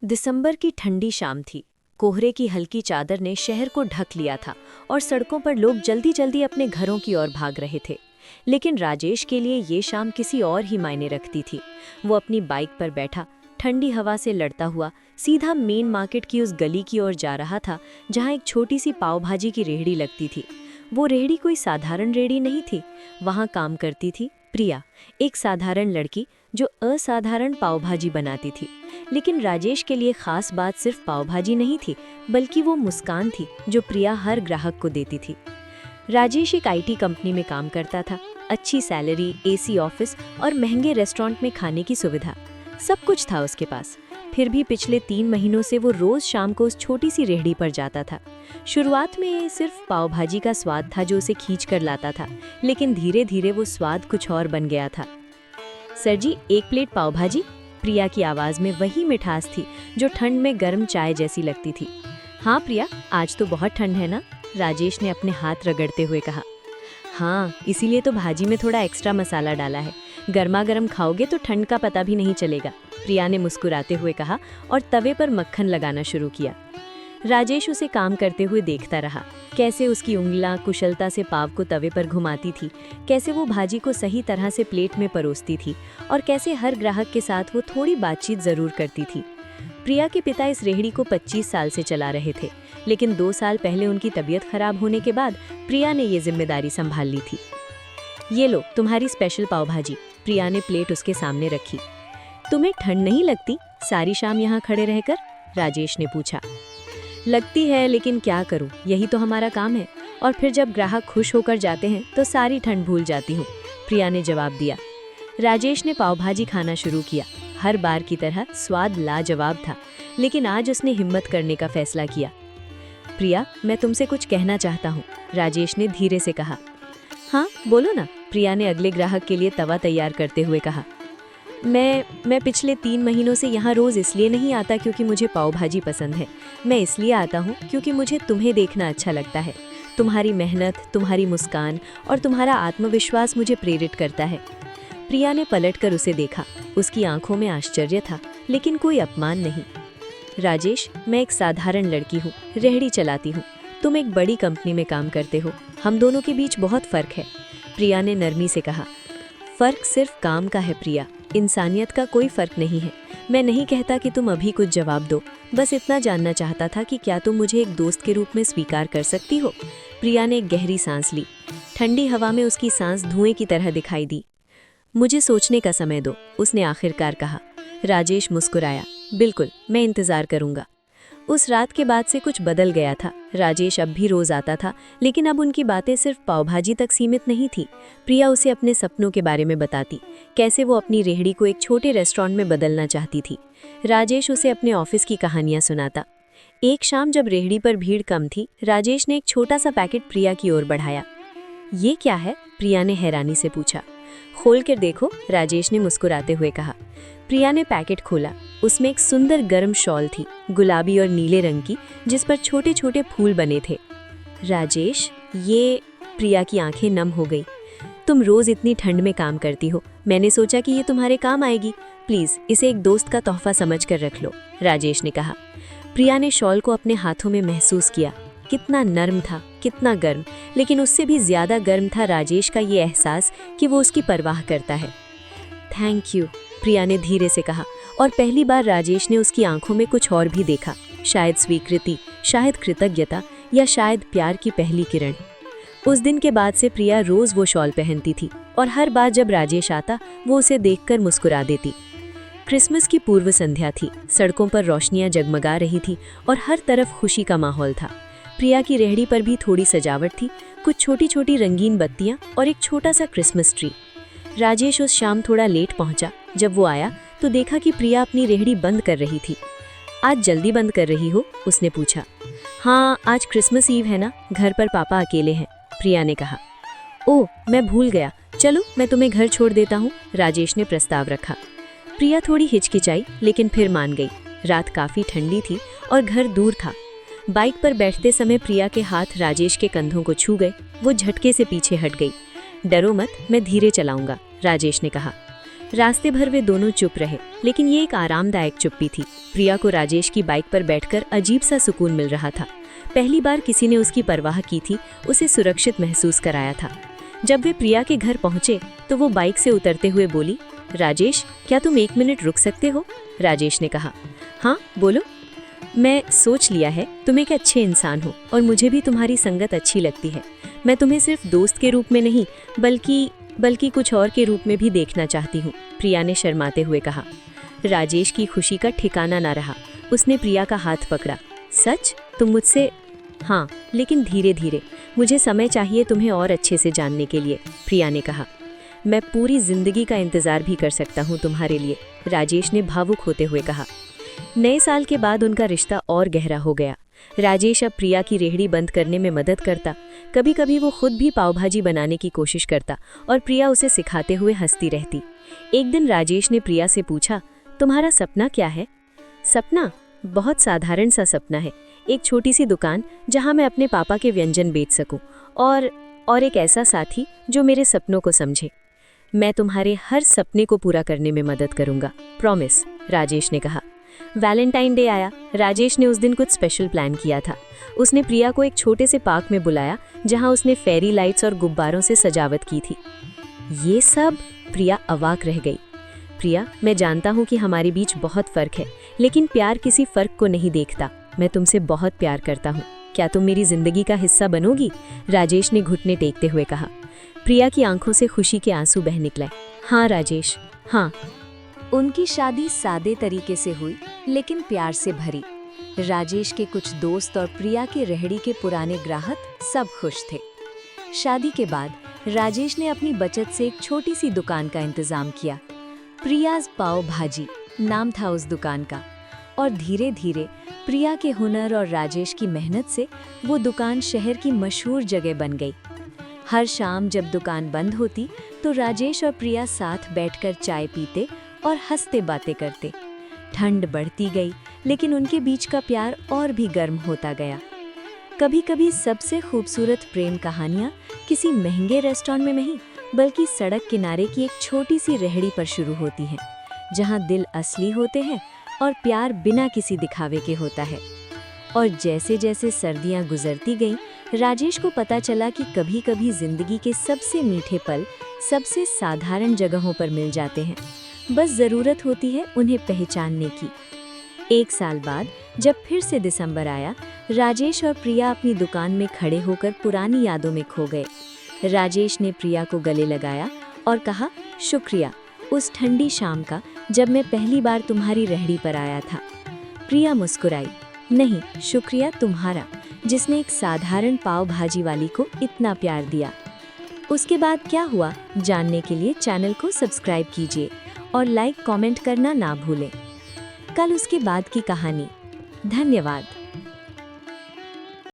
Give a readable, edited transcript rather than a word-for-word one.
दिसंबर की ठंडी शाम थी। कोहरे की हल्की चादर ने शहर को ढक लिया था और सड़कों पर लोग जल्दी जल्दी अपने घरों की ओर भाग रहे थे। लेकिन राजेश के लिए ये शाम किसी और ही मायने रखती थी। वो अपनी बाइक पर बैठा ठंडी हवा से लड़ता हुआ सीधा मेन मार्केट की उस गली की ओर जा रहा था जहाँ एक छोटी सी पाव भाजी की रेहड़ी लगती थी। वो रेहड़ी कोई साधारण रेहड़ी नहीं थी। वहाँ काम करती थी प्रिया, एक साधारण लड़की जो असाधारण पाव भाजी बनाती थी। लेकिन राजेश के लिए खास बात सिर्फ पाव भाजी नहीं थी, बल्कि वो मुस्कान थी जो प्रिया हर ग्राहक को देती थी। राजेश एक आईटी कंपनी में काम करता था। अच्छी सैलरी, एसी ऑफिस और महंगे रेस्टोरेंट में खाने की सुविधा, सब कुछ था उसके पास। फिर भी पिछले 3 महीनों से वो रोज शाम को उस छोटी सी रेहड़ी पर जाता था। शुरुआत में सिर्फ पाव भाजी का स्वाद था जो उसे खींच कर लाता था, लेकिन धीरे धीरे वो स्वाद कुछ और बन गया था। सर जी, 1 प्लेट पाव भाजी। प्रिया की आवाज़ में वही मिठास थी जो ठंड में गर्म चाय जैसी लगती थी। हाँ प्रिया, आज तो बहुत ठंड है ना, राजेश ने अपने हाथ रगड़ते हुए कहा। हाँ, इसीलिए तो भाजी में थोड़ा एक्स्ट्रा मसाला डाला है। गर्मा गर्म खाओगे तो ठंड का पता भी नहीं चलेगा, प्रिया ने मुस्कुराते हुए कहा और तवे पर मक्खन लगाना शुरू किया। राजेश उसे काम करते हुए देखता रहा, कैसे उसकी उंगलियां कुशलता से पाव को तवे पर घुमाती थी, कैसे वो भाजी को सही तरह से प्लेट में परोसती थी और कैसे हर ग्राहक के साथ वो थोड़ी बातचीत जरूर करती थी। प्रिया के पिता इस रेहड़ी को 25 साल से चला रहे थे, लेकिन 2 साल पहले उनकी तबीयत खराब होने के बाद प्रिया ने ये जिम्मेदारी संभाल ली थी। ये लो तुम्हारी स्पेशल पाव भाजी, प्रिया ने प्लेट उसके सामने रखी। तुम्हें ठंड नहीं लगती सारी शाम यहाँ खड़े रहकर? राजेश ने पूछा। लगती है, लेकिन क्या करूं, यही तो हमारा काम है। और फिर जब ग्राहक खुश होकर जाते हैं तो सारी ठंड भूल जाती हूँ, प्रिया ने जवाब दिया। राजेश ने पाव भाजी खाना शुरू किया। हर बार की तरह स्वाद लाजवाब था, लेकिन आज उसने हिम्मत करने का फैसला किया। प्रिया, मैं तुमसे कुछ कहना चाहता हूँ, राजेश ने धीरे से कहा। हाँ बोलो ना, प्रिया ने अगले ग्राहक के लिए तवा तैयार करते हुए कहा। मैं पिछले 3 महीनों से यहाँ रोज़ इसलिए नहीं आता क्योंकि मुझे पाव भाजी पसंद है। मैं इसलिए आता हूँ क्योंकि मुझे तुम्हें देखना अच्छा लगता है। तुम्हारी मेहनत, तुम्हारी मुस्कान और तुम्हारा आत्मविश्वास मुझे प्रेरित करता है। प्रिया ने पलटकर उसे देखा। उसकी आंखों में आश्चर्य था, लेकिन कोई अपमान नहीं। राजेश, मैं एक साधारण लड़की हूँ, रेहड़ी चलाती हूँ। तुम एक बड़ी कंपनी में काम करते हो, हम दोनों के बीच बहुत फ़र्क है, प्रिया ने नरमी से कहा। फ़र्क सिर्फ काम का है प्रिया, इंसानियत का कोई फ़र्क नहीं है। मैं नहीं कहता कि तुम अभी कुछ जवाब दो, बस इतना जानना चाहता था कि क्या तुम मुझे एक दोस्त के रूप में स्वीकार कर सकती हो? प्रिया ने एक गहरी सांस ली। ठंडी हवा में उसकी सांस धुएं की तरह दिखाई दी। मुझे सोचने का समय दो, उसने आखिरकार कहा। राजेश मुस्कुराया। बिल्कुल, मैं इंतज़ार करूँगा। उस रात के बाद से कुछ बदल गया था। राजेश अब भी रोज आता था, लेकिन अब उनकी बातें सिर्फ पावभाजी तक सीमित नहीं थी। प्रिया उसे अपने सपनों के बारे में बताती, कैसे वो अपनी रेहड़ी को एक छोटे रेस्टोरेंट में बदलना चाहती थी। राजेश उसे अपने ऑफिस की कहानियां सुनाता। एक शाम जब रेहड़ी पर भीड़ कम थी, राजेश ने एक छोटा सा पैकेट प्रिया की ओर बढ़ाया। ये क्या है? प्रिया ने हैरानी से पूछा। खोल कर देखो, राजेश ने मुस्कुराते हुए कहा। प्रिया ने पैकेट खोला। उसमें एक सुंदर गर्म शॉल थी, गुलाबी और नीले रंग की, जिस पर छोटे छोटे फूल बने थे। राजेश, ये... प्रिया की आंखें नम हो गई। तुम रोज इतनी ठंड में काम करती हो, मैंने सोचा कि ये तुम्हारे काम आएगी। प्लीज इसे एक दोस्त का तोहफा समझ कर रख लो, राजेश ने कहा। प्रिया ने शॉल को अपने हाथों में महसूस किया। कितना नर्म था, कितना गर्म, लेकिन उससे भी ज्यादा गर्म था राजेश का ये एहसास कि वो उसकी परवाह करता है। थैंक यू, प्रिया ने धीरे से कहा, और पहली बार राजेश ने उसकी आंखों में कुछ और भी देखा। शायद स्वीकृति, शायद कृतज्ञता, या शायद प्यार की पहली किरण। उस दिन के बाद से प्रिया रोज वो शॉल पहनती थी, और हर बार जब राजेश आता वो उसे देखकर मुस्कुरा देती। क्रिसमस की पूर्व संध्या थी। सड़कों पर रोशनियां जगमगा रही थी और हर तरफ खुशी का माहौल था। प्रिया की रेहड़ी पर भी थोड़ी सजावट थी, कुछ छोटी छोटी रंगीन बत्तियां और एक छोटा सा क्रिसमस ट्री। राजेश उस शाम थोड़ा लेट पहुंचा। जब वो आया तो देखा कि प्रिया अपनी रेहड़ी बंद कर रही थी। आज जल्दी बंद कर रही हो? उसने पूछा। हाँ, आज क्रिसमस ईव है ना, घर पर पापा अकेले हैं, प्रिया ने कहा। ओह, मैं भूल गया, चलो मैं तुम्हें घर छोड़ देता हूँ, राजेश ने प्रस्ताव रखा। प्रिया थोड़ी हिचकिचाई, लेकिन फिर मान गई। रात काफ़ी ठंडी थी और घर दूर था। बाइक पर बैठते समय प्रिया के हाथ राजेश के कंधों को छू गए। वो झटके से पीछे हट गई। डरो मत, मैं धीरे चलाऊंगा, राजेश ने कहा। रास्ते भर वे दोनों चुप रहे, लेकिन ये एक आरामदायक चुप्पी थी। प्रिया को राजेश की बाइक पर बैठकर अजीब सा सुकून मिल रहा था। पहली बार किसी ने उसकी परवाह की थी, उसे सुरक्षित महसूस कराया था। जब वे प्रिया के घर पहुंचे तो वो बाइक से उतरते हुए बोली, राजेश, क्या तुम 1 मिनट रुक सकते हो? राजेश ने कहा, हाँ बोलो। मैं सोच लिया है, तुम एक अच्छे इंसान हो और मुझे भी तुम्हारी संगत अच्छी लगती है। मैं तुम्हें सिर्फ दोस्त के रूप में नहीं बल्कि कुछ और के रूप में भी देखना चाहती हूँ, प्रिया ने शर्माते हुए कहा। राजेश की खुशी का ठिकाना ना रहा। उसने प्रिया का हाथ पकड़ा। सच? तुम मुझसे? हाँ, लेकिन धीरे धीरे। मुझे समय चाहिए तुम्हें और अच्छे से जानने के लिए, प्रिया ने कहा। मैं पूरी जिंदगी का इंतजार भी कर सकता हूँ तुम्हारे लिए, राजेश ने भावुक होते हुए कहा। नए साल के बाद उनका रिश्ता और गहरा हो गया। राजेश अब प्रिया की रेहड़ी बंद करने में मदद करता। कभी कभी वो खुद भी पाव भाजी बनाने की कोशिश करता और प्रिया उसे सिखाते हुए हंसती रहती। एक दिन राजेश ने प्रिया से पूछा, तुम्हारा सपना क्या है? सपना? बहुत साधारण सा सपना है। एक छोटी सी दुकान जहां मैं अपने पापा के व्यंजन बेच सकूं और एक ऐसा साथी जो मेरे सपनों को समझे। मैं तुम्हारे हर सपने को पूरा करने में मदद करूंगा, प्रॉमिस, राजेश ने कहा। वैलेंटाइन डे आया। राजेश ने उस दिन कुछ स्पेशल प्लान किया था। उसने प्रिया को एक छोटे से पार्क में बुलाया जहां उसने फेरी लाइट्स और गुब्बारों से सजावट की थी। ये सब? प्रिया अवाक रह गई। प्रिया, मैं जानता हूँ कि हमारे बीच बहुत फर्क है, लेकिन प्यार किसी फर्क को नहीं देखता। मैं तुमसे बहुत प्यार करता हूँ। क्या तुम मेरी जिंदगी का हिस्सा बनोगी? राजेश ने घुटने टेकते हुए कहा। प्रिया की आंखों से खुशी के आंसू बह निकले। हाँ राजेश, हाँ। उनकी शादी सादे तरीके से हुई, लेकिन प्यार से भरी। राजेश के कुछ दोस्त और प्रिया के रेहड़ी के पुराने ग्राहक सब खुश थे। शादी के बाद राजेश ने अपनी बचत से एक छोटी सी दुकान का इंतजाम किया। प्रियाज पाव भाजी नाम था उस दुकान का। और धीरे धीरे प्रिया के हुनर और राजेश की मेहनत से वो दुकान शहर की मशहूर जगह बन गई। हर शाम जब दुकान बंद होती तो राजेश और प्रिया साथ बैठकर चाय पीते और हंसते बातें करते। ठंड बढ़ती गई, लेकिन उनके बीच का प्यार और भी गर्म होता गया। कभी कभी सबसे खूबसूरत प्रेम कहानियाँ किसी महंगे रेस्टोरेंट में नहीं, बल्कि सड़क किनारे की एक छोटी सी रेहड़ी पर शुरू होती हैं, जहाँ दिल असली होते हैं और प्यार बिना किसी दिखावे के होता है। और जैसे जैसे सर्दियाँ गुजरती गईं, राजेश को पता चला कि कभी कभी जिंदगी के सबसे मीठे पल सबसे साधारण जगहों पर मिल जाते हैं। बस जरूरत होती है उन्हें पहचानने की। 1 साल बाद जब फिर से दिसंबर आया, राजेश और प्रिया अपनी दुकान में खड़े होकर पुरानी यादों में खो गए। राजेश ने प्रिया को गले लगाया और कहा, शुक्रिया उस ठंडी शाम का जब मैं पहली बार तुम्हारी रेहड़ी पर आया था। प्रिया मुस्कुराई, नहीं, शुक्रिया तुम्हारा, जिसने एक साधारण पाव भाजी वाली को इतना प्यार दिया। उसके बाद क्या हुआ जानने के लिए चैनल को सब्सक्राइब कीजिए और लाइक कमेंट करना ना भूलें। कल उसके बाद की कहानी। धन्यवाद।